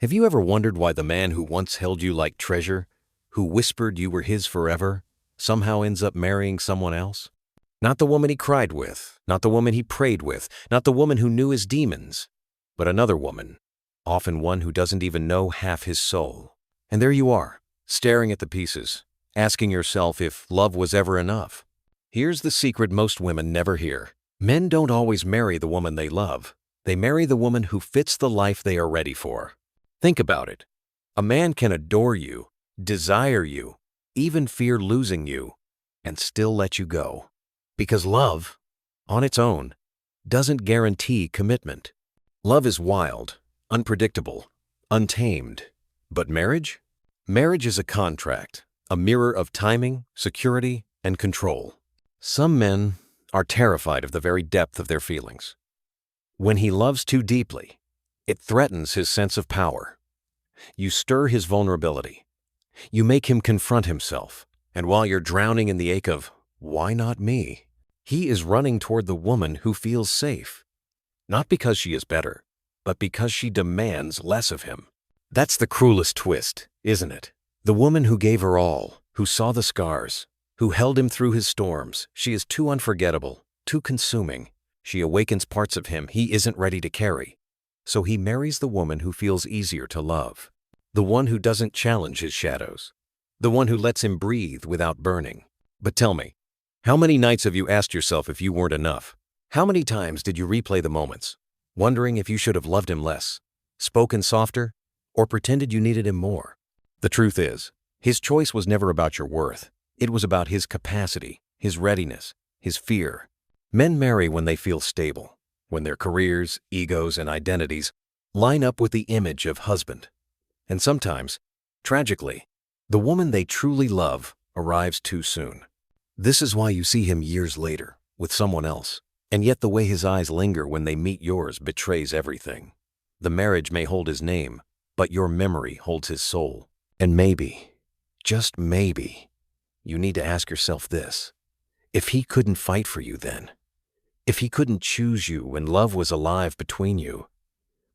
Have you ever wondered why the man who once held you like treasure, who whispered you were his forever, somehow ends up marrying someone else? Not the woman he cried with, not the woman he prayed with, not the woman who knew his demons, but another woman, often one who doesn't even know half his soul. And there you are, staring at the pieces, asking yourself if love was ever enough. Here's the secret most women never hear. Men don't always marry the woman they love. They marry the woman who fits the life they are ready for. Think about it. A man can adore you, desire you, even fear losing you, and still let you go. Because love, on its own, doesn't guarantee commitment. Love is wild, unpredictable, untamed. But marriage? Marriage is a contract, a mirror of timing, security, and control. Some men are terrified of the very depth of their feelings. When he loves too deeply, it threatens his sense of power. You stir his vulnerability. You make him confront himself. And while you're drowning in the ache of, why not me? He is running toward the woman who feels safe. Not because she is better, but because she demands less of him. That's the cruelest twist, isn't it? The woman who gave her all, who saw the scars, who held him through his storms, she is too unforgettable, too consuming. She awakens parts of him he isn't ready to carry. So he marries the woman who feels easier to love. The one who doesn't challenge his shadows. The one who lets him breathe without burning. But tell me, how many nights have you asked yourself if you weren't enough? How many times did you replay the moments, wondering if you should have loved him less, spoken softer, or pretended you needed him more? The truth is, his choice was never about your worth. It was about his capacity, his readiness, his fear. Men marry when they feel stable, when their careers, egos, and identities line up with the image of husband. And sometimes, tragically, the woman they truly love arrives too soon. This is why you see him years later, with someone else, and yet the way his eyes linger when they meet yours betrays everything. The marriage may hold his name, but your memory holds his soul. And maybe, just maybe, you need to ask yourself this. If he couldn't fight for you then, if he couldn't choose you when love was alive between you,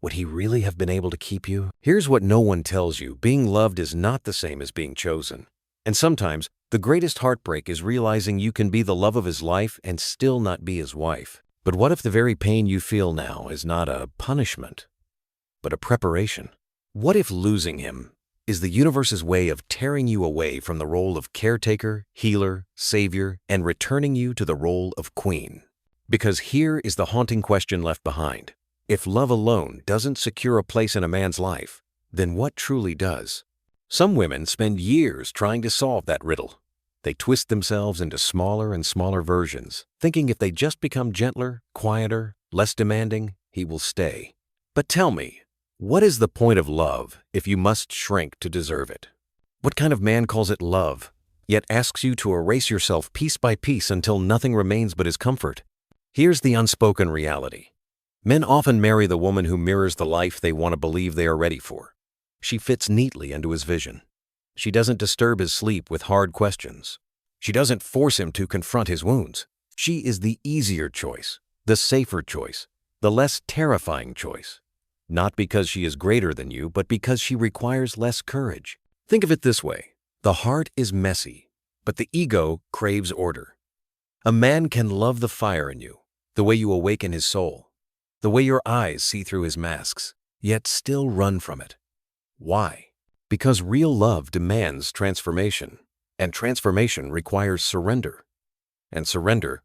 would he really have been able to keep you? Here's what no one tells you. Being loved is not the same as being chosen. And sometimes, the greatest heartbreak is realizing you can be the love of his life and still not be his wife. But what if the very pain you feel now is not a punishment, but a preparation? What if losing him is the universe's way of tearing you away from the role of caretaker, healer, savior, and returning you to the role of queen? Because here is the haunting question left behind. If love alone doesn't secure a place in a man's life, then what truly does? Some women spend years trying to solve that riddle. They twist themselves into smaller and smaller versions, thinking if they just become gentler, quieter, less demanding, he will stay. But tell me, what is the point of love if you must shrink to deserve it? What kind of man calls it love, yet asks you to erase yourself piece by piece until nothing remains but his comfort? Here's the unspoken reality. Men often marry the woman who mirrors the life they want to believe they are ready for. She fits neatly into his vision. She doesn't disturb his sleep with hard questions. She doesn't force him to confront his wounds. She is the easier choice, the safer choice, the less terrifying choice. Not because she is greater than you, but because she requires less courage. Think of it this way. The heart is messy, but the ego craves order. A man can love the fire in you, the way you awaken his soul, the way your eyes see through his masks, yet still run from it. Why? Because real love demands transformation, and transformation requires surrender. And surrender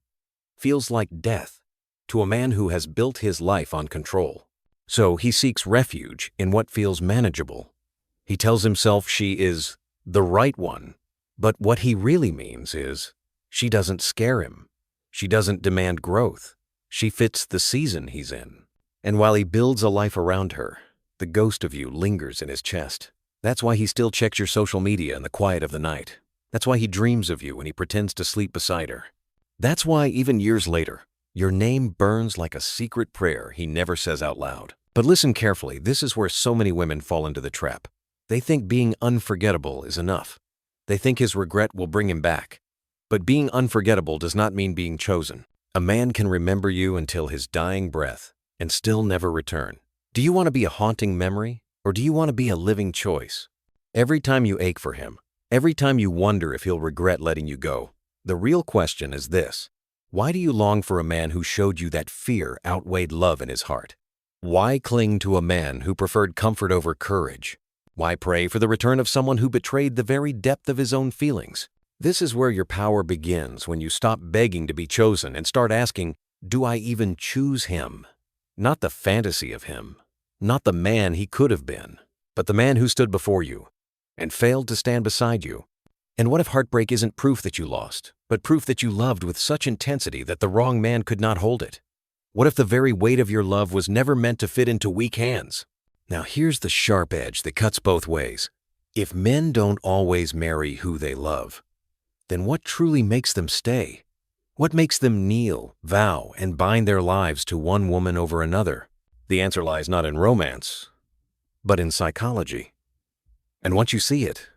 feels like death to a man who has built his life on control. So he seeks refuge in what feels manageable. He tells himself she is the right one, but what he really means is she doesn't scare him. She doesn't demand growth. She fits the season he's in. And while he builds a life around her, the ghost of you lingers in his chest. That's why he still checks your social media in the quiet of the night. That's why he dreams of you when he pretends to sleep beside her. That's why even years later, your name burns like a secret prayer he never says out loud. But listen carefully, this is where so many women fall into the trap. They think being unforgettable is enough. They think his regret will bring him back. But being unforgettable does not mean being chosen. A man can remember you until his dying breath and still never return. Do you want to be a haunting memory? Or do you want to be a living choice? Every time you ache for him, every time you wonder if he'll regret letting you go, the real question is this: why do you long for a man who showed you that fear outweighed love in his heart? Why cling to a man who preferred comfort over courage? Why pray for the return of someone who betrayed the very depth of his own feelings? This is where your power begins, when you stop begging to be chosen and start asking, do I even choose him? Not the fantasy of him, not the man he could have been, but the man who stood before you and failed to stand beside you. And what if heartbreak isn't proof that you lost, but proof that you loved with such intensity that the wrong man could not hold it? What if the very weight of your love was never meant to fit into weak hands? Now here's the sharp edge that cuts both ways. If men don't always marry who they love, then what truly makes them stay? What makes them kneel, vow, and bind their lives to one woman over another? The answer lies not in romance, but in psychology. And once you see it,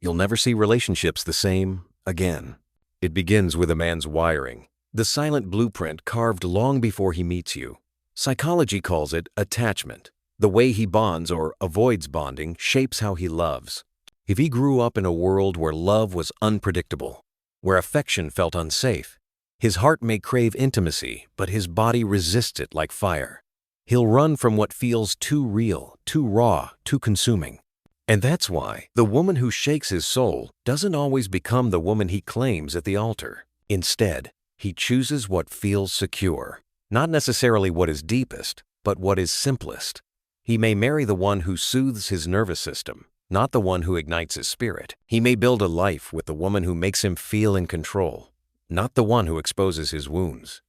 you'll never see relationships the same again. It begins with a man's wiring, the silent blueprint carved long before he meets you. Psychology calls it attachment. The way he bonds or avoids bonding shapes how he loves. If he grew up in a world where love was unpredictable, where affection felt unsafe, his heart may crave intimacy, but his body resists it like fire. He'll run from what feels too real, too raw, too consuming. And that's why the woman who shakes his soul doesn't always become the woman he claims at the altar. Instead, he chooses what feels secure, not necessarily what is deepest, but what is simplest. He may marry the one who soothes his nervous system, not the one who ignites his spirit. He may build a life with the woman who makes him feel in control, not the one who exposes his wounds.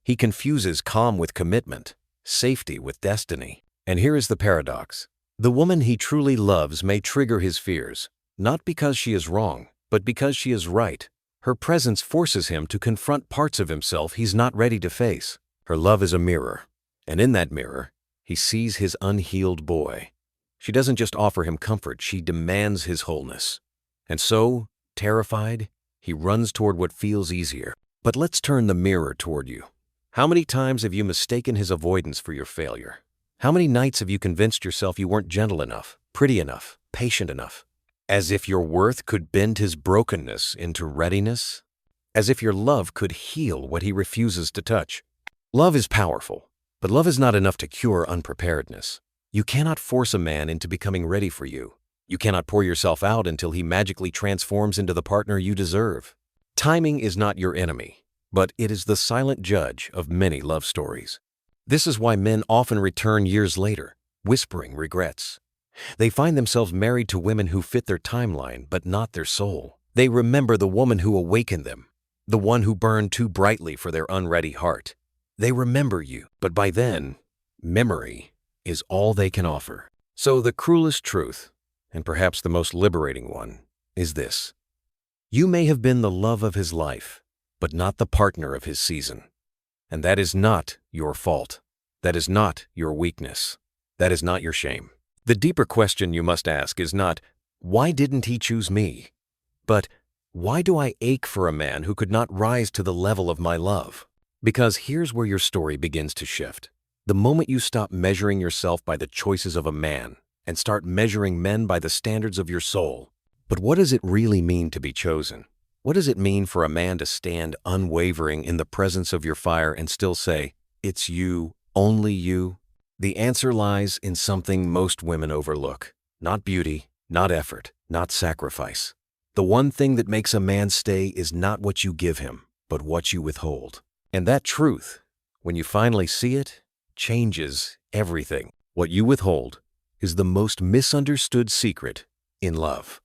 He confuses calm with commitment, safety with destiny. And here is the paradox. The woman he truly loves may trigger his fears, not because she is wrong, but because she is right. Her presence forces him to confront parts of himself he's not ready to face. Her love is a mirror, and in that mirror, he sees his unhealed boy. She doesn't just offer him comfort, she demands his wholeness. And so, terrified, he runs toward what feels easier. But let's turn the mirror toward you. How many times have you mistaken his avoidance for your failure? How many nights have you convinced yourself you weren't gentle enough, pretty enough, patient enough? As if your worth could bend his brokenness into readiness? As if your love could heal what he refuses to touch? Love is powerful, but love is not enough to cure unpreparedness. You cannot force a man into becoming ready for you. You cannot pour yourself out until he magically transforms into the partner you deserve. Timing is not your enemy, but it is the silent judge of many love stories. This is why men often return years later, whispering regrets. They find themselves married to women who fit their timeline but not their soul. They remember the woman who awakened them, the one who burned too brightly for their unready heart. They remember you, but by then, memory is all they can offer. So the cruelest truth, and perhaps the most liberating one, is this. You may have been the love of his life, but not the partner of his season. And that is not your fault. That is not your weakness. That is not your shame. The deeper question you must ask is not, why didn't he choose me? But, why do I ache for a man who could not rise to the level of my love? Because here's where your story begins to shift. The moment you stop measuring yourself by the choices of a man and start measuring men by the standards of your soul. But what does it really mean to be chosen? What does it mean for a man to stand unwavering in the presence of your fire and still say, it's you, only you? The answer lies in something most women overlook. Not beauty, not effort, not sacrifice. The one thing that makes a man stay is not what you give him, but what you withhold. And that truth, when you finally see it, changes everything. What you withhold is the most misunderstood secret in love.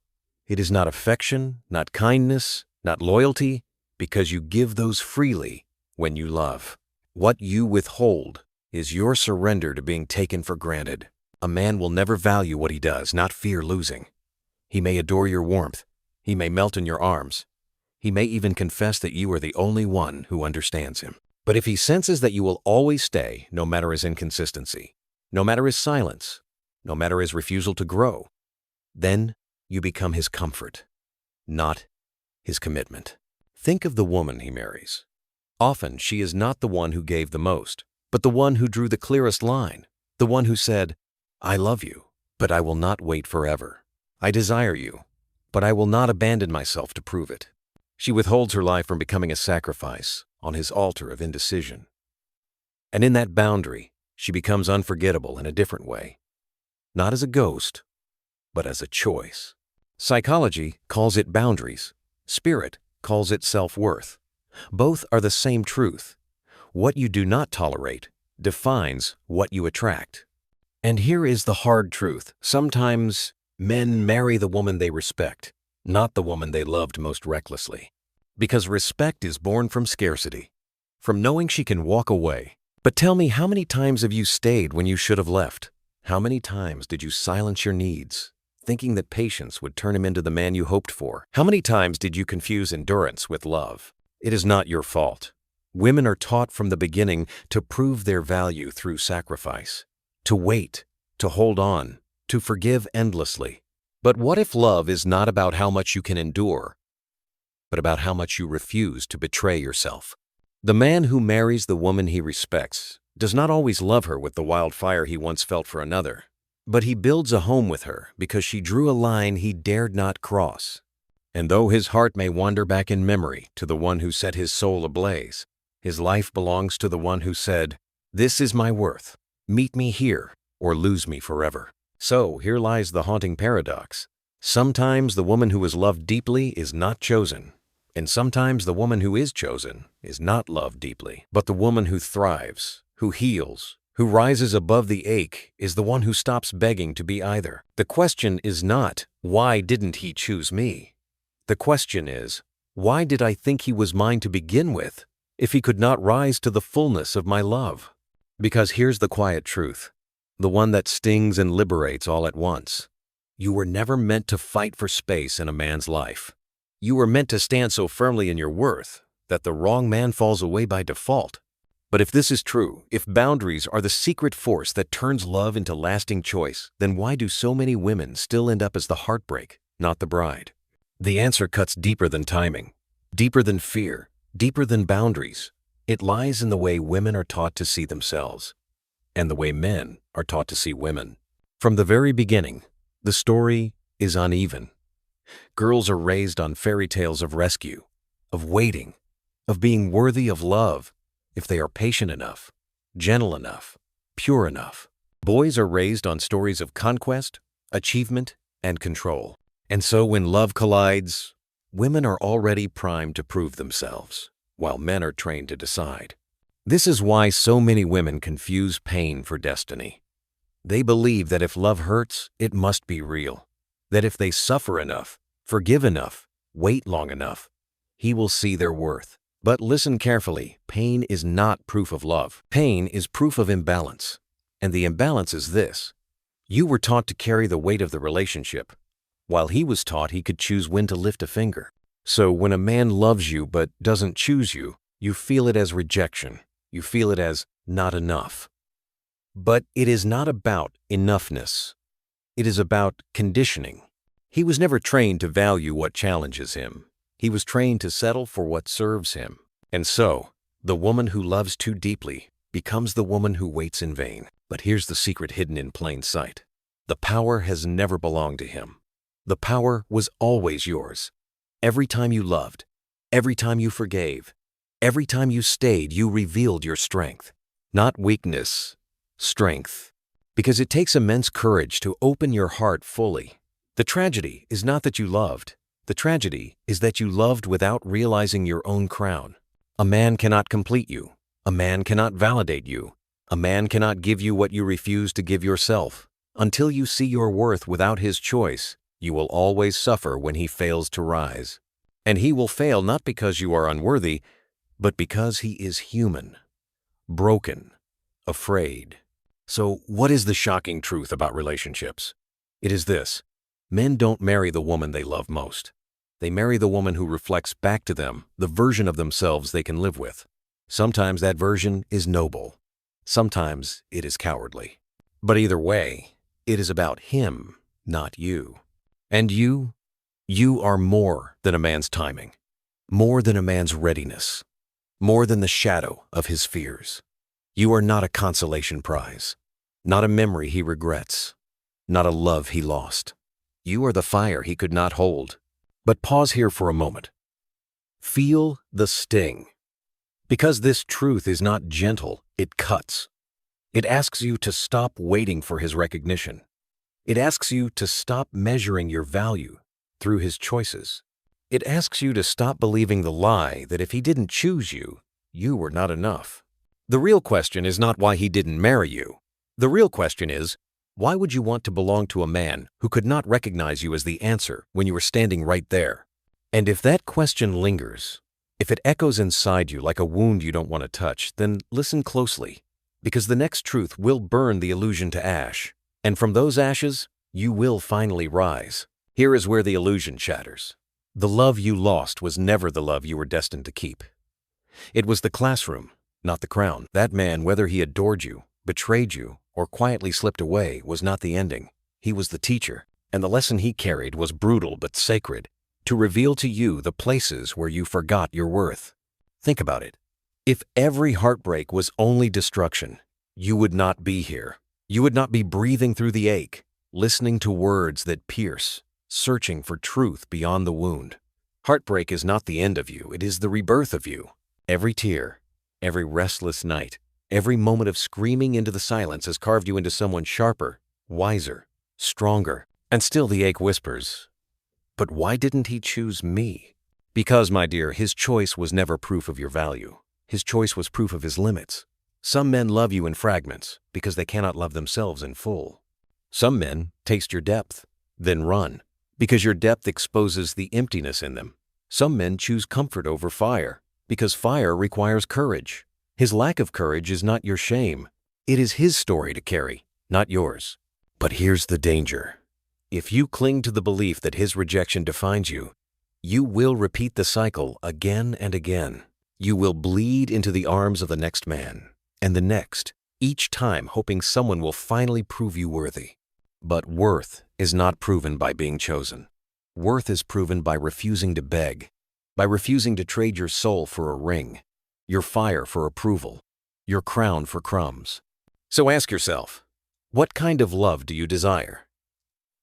It is not affection, not kindness, not loyalty, because you give those freely when you love. What you withhold is your surrender to being taken for granted. A man will never value what he does, not fear losing. He may adore your warmth. He may melt in your arms. He may even confess that you are the only one who understands him. But if he senses that you will always stay, no matter his inconsistency, no matter his silence, no matter his refusal to grow, then you become his comfort, not his commitment. Think of the woman he marries. Often she is not the one who gave the most, but the one who drew the clearest line, the one who said, I love you, but I will not wait forever. I desire you, but I will not abandon myself to prove it. She withholds her life from becoming a sacrifice on his altar of indecision. And in that boundary, she becomes unforgettable in a different way. Not as a ghost, but as a choice. Psychology calls it boundaries. Spirit calls it self-worth. Both are the same truth. What you do not tolerate defines what you attract. And here is the hard truth. Sometimes men marry the woman they respect, not the woman they loved most recklessly. Because respect is born from scarcity, from knowing she can walk away. But tell me, how many times have you stayed when you should have left? How many times did you silence your needs, thinking that patience would turn him into the man you hoped for? How many times did you confuse endurance with love? It is not your fault. Women are taught from the beginning to prove their value through sacrifice, to wait, to hold on, to forgive endlessly. But what if love is not about how much you can endure, but about how much you refuse to betray yourself? The man who marries the woman he respects does not always love her with the wild fire he once felt for another, but he builds a home with her because she drew a line he dared not cross. And though his heart may wander back in memory to the one who set his soul ablaze, his life belongs to the one who said, "This is my worth. Meet me here or lose me forever." So here lies the haunting paradox. Sometimes the woman who is loved deeply is not chosen, and sometimes the woman who is chosen is not loved deeply. But the woman who thrives, who heals, who rises above the ache is the one who stops begging to be either. The question is not, why didn't he choose me? The question is, why did I think he was mine to begin with if he could not rise to the fullness of my love? Because here's the quiet truth, the one that stings and liberates all at once. You were never meant to fight for space in a man's life. You were meant to stand so firmly in your worth that the wrong man falls away by default. But if this is true, if boundaries are the secret force that turns love into lasting choice, then why do so many women still end up as the heartbreak, not the bride? The answer cuts deeper than timing, deeper than fear, deeper than boundaries. It lies in the way women are taught to see themselves, and the way men are taught to see women. From the very beginning, the story is uneven. Girls are raised on fairy tales of rescue, of waiting, of being worthy of love if they are patient enough, gentle enough, pure enough. Boys are raised on stories of conquest, achievement, and control. And so when love collides, women are already primed to prove themselves, while men are trained to decide. This is why so many women confuse pain for destiny. They believe that if love hurts, it must be real. That if they suffer enough, forgive enough, wait long enough, he will see their worth. But listen carefully, pain is not proof of love. Pain is proof of imbalance. And the imbalance is this: you were taught to carry the weight of the relationship, while he was taught he could choose when to lift a finger. So when a man loves you but doesn't choose you, you feel it as rejection. You feel it as not enough. But it is not about enoughness. It is about conditioning. He was never trained to value what challenges him. He was trained to settle for what serves him. And so, the woman who loves too deeply becomes the woman who waits in vain. But here's the secret hidden in plain sight. The power has never belonged to him. The power was always yours. Every time you loved, every time you forgave, every time you stayed, you revealed your strength. Not weakness, strength. Because it takes immense courage to open your heart fully. The tragedy is not that you loved. The tragedy is that you loved without realizing your own crown. A man cannot complete you. A man cannot validate you. A man cannot give you what you refuse to give yourself. Until you see your worth without his choice, you will always suffer when he fails to rise. And he will fail not because you are unworthy, but because he is human, broken, afraid. So what is the shocking truth about relationships? It is this: men don't marry the woman they love most. They marry the woman who reflects back to them the version of themselves they can live with. Sometimes that version is noble. Sometimes it is cowardly. But either way, it is about him, not you. And you are more than a man's timing, more than a man's readiness, more than the shadow of his fears. You are not a consolation prize, not a memory he regrets. not a love he lost. You are the fire he could not hold. But pause here for a moment. Feel the sting. Because this truth is not gentle, it cuts. It asks you to stop waiting for his recognition. It asks you to stop measuring your value through his choices. It asks you to stop believing the lie that if he didn't choose you, you were not enough. The real question is not why he didn't marry you. The real question is, why would you want to belong to a man who could not recognize you as the answer when you were standing right there? And if that question lingers, if it echoes inside you like a wound you don't want to touch, then listen closely, because the next truth will burn the illusion to ash. And from those ashes, you will finally rise. Here is where the illusion shatters. The love you lost was never the love you were destined to keep. It was the classroom, not the crown. That man, whether he adored you, betrayed you, or quietly slipped away, was not the ending. He was the teacher, and the lesson he carried was brutal but sacred, to reveal to you the places where you forgot your worth. Think about it. If every heartbreak was only destruction, you would not be here. You would not be breathing through the ache, listening to words that pierce, searching for truth beyond the wound. Heartbreak is not the end of you, it is the rebirth of you. Every tear, every restless night, every moment of screaming into the silence has carved you into someone sharper, wiser, stronger. And still the ache whispers, "But why didn't he choose me?" Because, my dear, his choice was never proof of your value. His choice was proof of his limits. Some men love you in fragments because they cannot love themselves in full. Some men taste your depth, then run, because your depth exposes the emptiness in them. Some men choose comfort over fire, because fire requires courage. His lack of courage is not your shame. It is his story to carry, not yours. But here's the danger. If you cling to the belief that his rejection defines you, you will repeat the cycle again and again. You will bleed into the arms of the next man, and the next, each time hoping someone will finally prove you worthy. But worth is not proven by being chosen. Worth is proven by refusing to beg, by refusing to trade your soul for a ring, your fire for approval, your crown for crumbs. So ask yourself, what kind of love do you desire?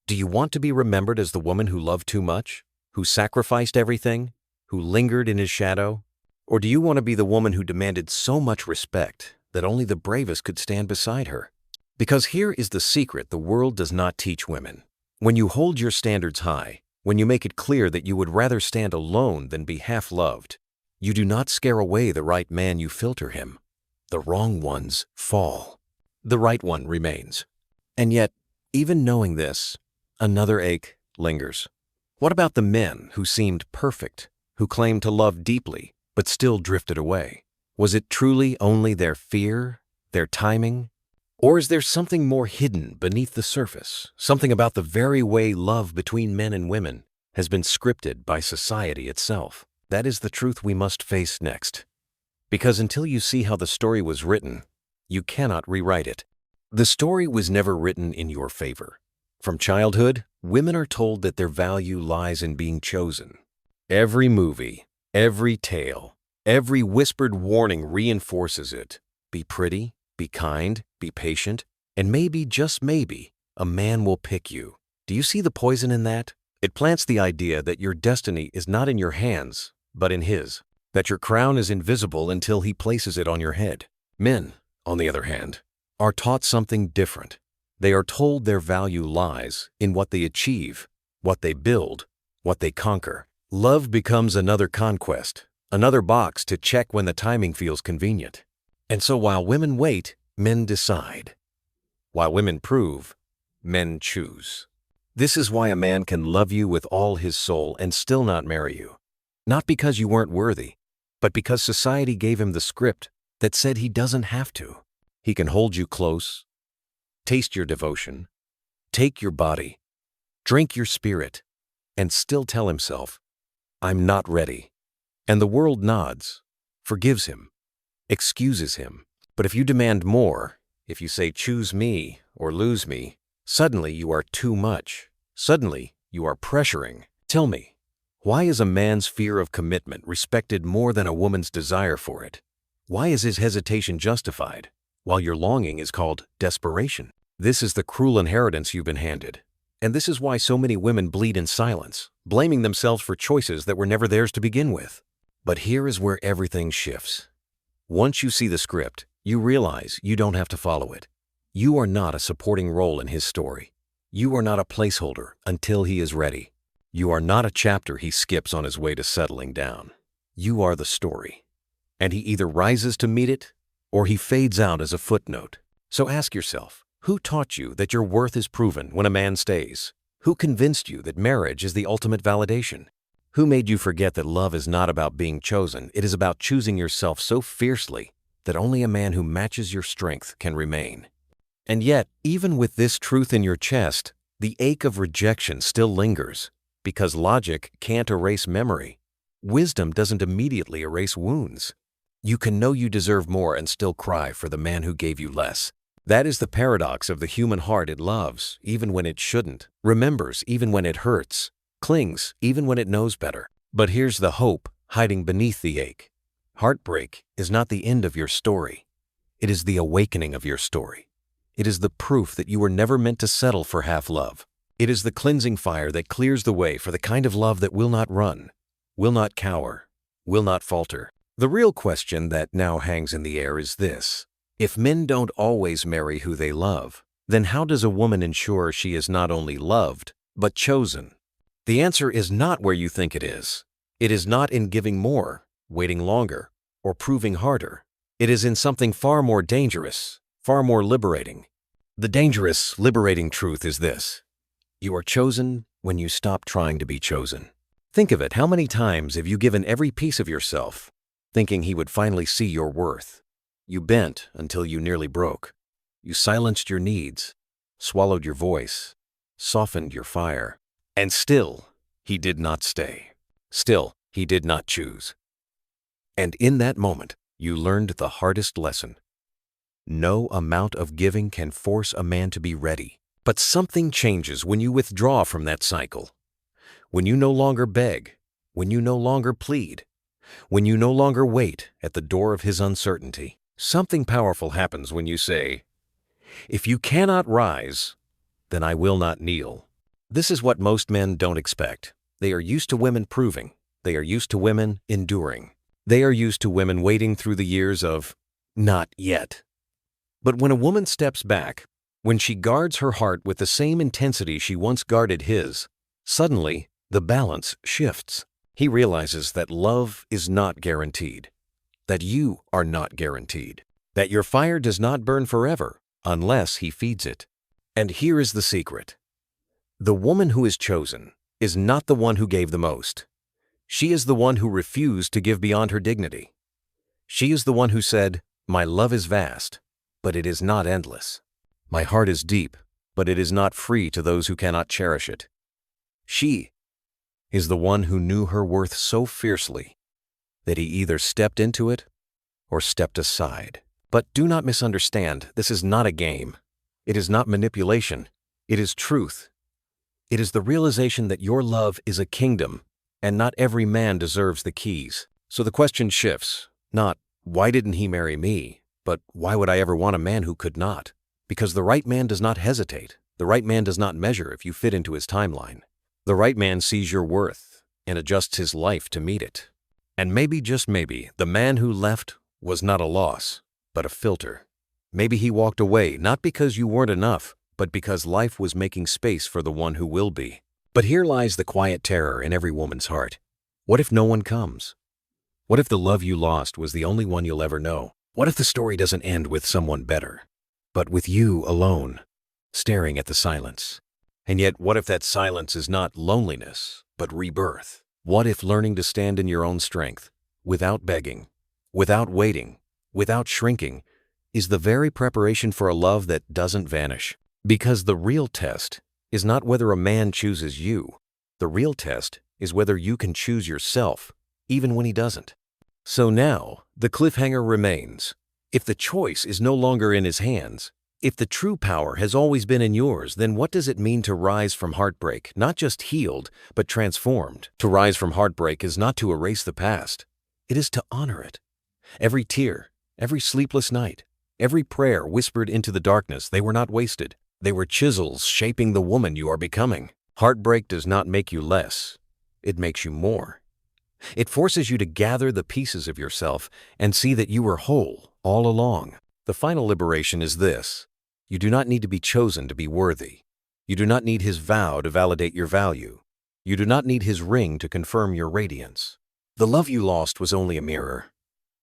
Do you want to be remembered as the woman who loved too much, who sacrificed everything, who lingered in his shadow? Or do you want to be the woman who demanded so much respect that only the bravest could stand beside her? Because here is the secret the world does not teach women. When you hold your standards high, when you make it clear that you would rather stand alone than be half-loved, you do not scare away the right man, you filter him. The wrong ones fall. The right one remains. And yet, even knowing this, another ache lingers. What about the men who seemed perfect, who claimed to love deeply, but still drifted away? Was it truly only their fear, their timing? Or is there something more hidden beneath the surface, something about the very way love between men and women has been scripted by society itself? That is the truth we must face next. Because until you see how the story was written, you cannot rewrite it. The story was never written in your favor. From childhood, women are told that their value lies in being chosen. Every movie, every tale, every whispered warning reinforces it. Be pretty, be kind, be patient, and maybe, just maybe, a man will pick you. Do you see the poison in that? It plants the idea that your destiny is not in your hands, but in his. That your crown is invisible until he places it on your head. Men, on the other hand, are taught something different. They are told their value lies in what they achieve, what they build, what they conquer. Love becomes another conquest, another box to check when the timing feels convenient. And so while women wait, men decide. While women prove, men choose. This is why a man can love you with all his soul and still not marry you. Not because you weren't worthy, but because society gave him the script that said he doesn't have to. He can hold you close, taste your devotion, take your body, drink your spirit, and still tell himself, "I'm not ready." And the world nods, forgives him, excuses him. But if you demand more, if you say choose me or lose me, suddenly you are too much. Suddenly you are pressuring. Tell me, why is a man's fear of commitment respected more than a woman's desire for it? Why is his hesitation justified, while your longing is called desperation? This is the cruel inheritance you've been handed. And this is why so many women bleed in silence, blaming themselves for choices that were never theirs to begin with. But here is where everything shifts. Once you see the script, you realize you don't have to follow it. You are not a supporting role in his story. You are not a placeholder until he is ready. You are not a chapter he skips on his way to settling down. You are the story. And he either rises to meet it, or he fades out as a footnote. So ask yourself, who taught you that your worth is proven when a man stays? Who convinced you that marriage is the ultimate validation? Who made you forget that love is not about being chosen, it is about choosing yourself so fiercely that only a man who matches your strength can remain? And yet, even with this truth in your chest, the ache of rejection still lingers, because logic can't erase memory. Wisdom doesn't immediately erase wounds. You can know you deserve more and still cry for the man who gave you less. That is the paradox of the human heart. It loves, even when it shouldn't, remembers, even when it hurts, clings, even when it knows better. But here's the hope hiding beneath the ache. Heartbreak is not the end of your story. It is the awakening of your story. It is the proof that you were never meant to settle for half love. It is the cleansing fire that clears the way for the kind of love that will not run, will not cower, will not falter. The real question that now hangs in the air is this. If men don't always marry who they love, then how does a woman ensure she is not only loved, but chosen? The answer is not where you think it is. It is not in giving more, waiting longer, or proving harder. It is in something far more dangerous, far more liberating. The dangerous, liberating truth is this. You are chosen when you stop trying to be chosen. Think of it, how many times have you given every piece of yourself, thinking he would finally see your worth? You bent until you nearly broke. You silenced your needs, swallowed your voice, softened your fire. And still, he did not stay. Still, he did not choose. And in that moment, you learned the hardest lesson. No amount of giving can force a man to be ready. But something changes when you withdraw from that cycle. When you no longer beg, when you no longer plead, when you no longer wait at the door of his uncertainty. Something powerful happens when you say, "If you cannot rise, then I will not kneel." This is what most men don't expect. They are used to women proving. They are used to women enduring. They are used to women waiting through the years of not yet. But when a woman steps back, when she guards her heart with the same intensity she once guarded his, suddenly the balance shifts. He realizes that love is not guaranteed, that you are not guaranteed, that your fire does not burn forever unless he feeds it. And here is the secret. The woman who is chosen is not the one who gave the most. She is the one who refused to give beyond her dignity. She is the one who said, "My love is vast, but it is not endless. My heart is deep, but it is not free to those who cannot cherish it." She is the one who knew her worth so fiercely that he either stepped into it or stepped aside. But do not misunderstand, this is not a game. It is not manipulation. It is truth. It is the realization that your love is a kingdom, and not every man deserves the keys. So the question shifts, not, why didn't he marry me, but why would I ever want a man who could not? Because the right man does not hesitate. The right man does not measure if you fit into his timeline. The right man sees your worth and adjusts his life to meet it. And maybe, just maybe, the man who left was not a loss, but a filter. Maybe he walked away not because you weren't enough, but because life was making space for the one who will be. But here lies the quiet terror in every woman's heart. What if no one comes? What if the love you lost was the only one you'll ever know? What if the story doesn't end with someone better, but with you alone, staring at the silence? And yet, what if that silence is not loneliness, but rebirth? What if learning to stand in your own strength, without begging, without waiting, without shrinking, is the very preparation for a love that doesn't vanish? Because the real test is not whether a man chooses you. The real test is whether you can choose yourself, even when he doesn't. So now, the cliffhanger remains. If the choice is no longer in his hands, if the true power has always been in yours, then what does it mean to rise from heartbreak, not just healed, but transformed? To rise from heartbreak is not to erase the past. It is to honor it. Every tear, every sleepless night, every prayer whispered into the darkness, they were not wasted. They were chisels shaping the woman you are becoming. Heartbreak does not make you less. It makes you more. It forces you to gather the pieces of yourself and see that you were whole all along. The final liberation is this: you do not need to be chosen to be worthy. You do not need his vow to validate your value. You do not need his ring to confirm your radiance. The love you lost was only a mirror,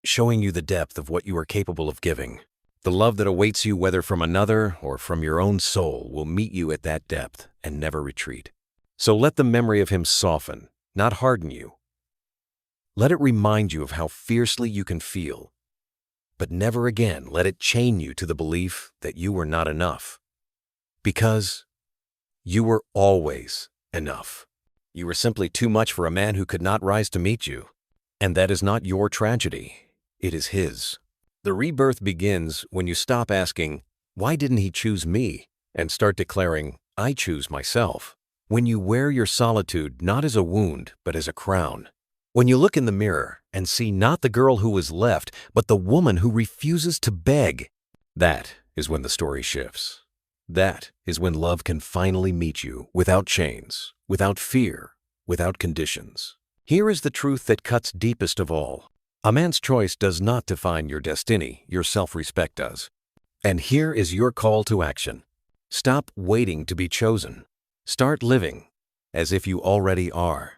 showing you the depth of what you are capable of giving. The love that awaits you, whether from another or from your own soul, will meet you at that depth and never retreat. So let the memory of him soften, not harden you. Let it remind you of how fiercely you can feel, but never again let it chain you to the belief that you were not enough. Because you were always enough. You were simply too much for a man who could not rise to meet you. And that is not your tragedy. It is his. The rebirth begins when you stop asking, "Why didn't he choose me?" and start declaring, "I choose myself." When you wear your solitude not as a wound, but as a crown. When you look in the mirror and see not the girl who was left, but the woman who refuses to beg. That is when the story shifts. That is when love can finally meet you without chains, without fear, without conditions. Here is the truth that cuts deepest of all. A man's choice does not define your destiny, your self-respect does. And here is your call to action. Stop waiting to be chosen. Start living as if you already are.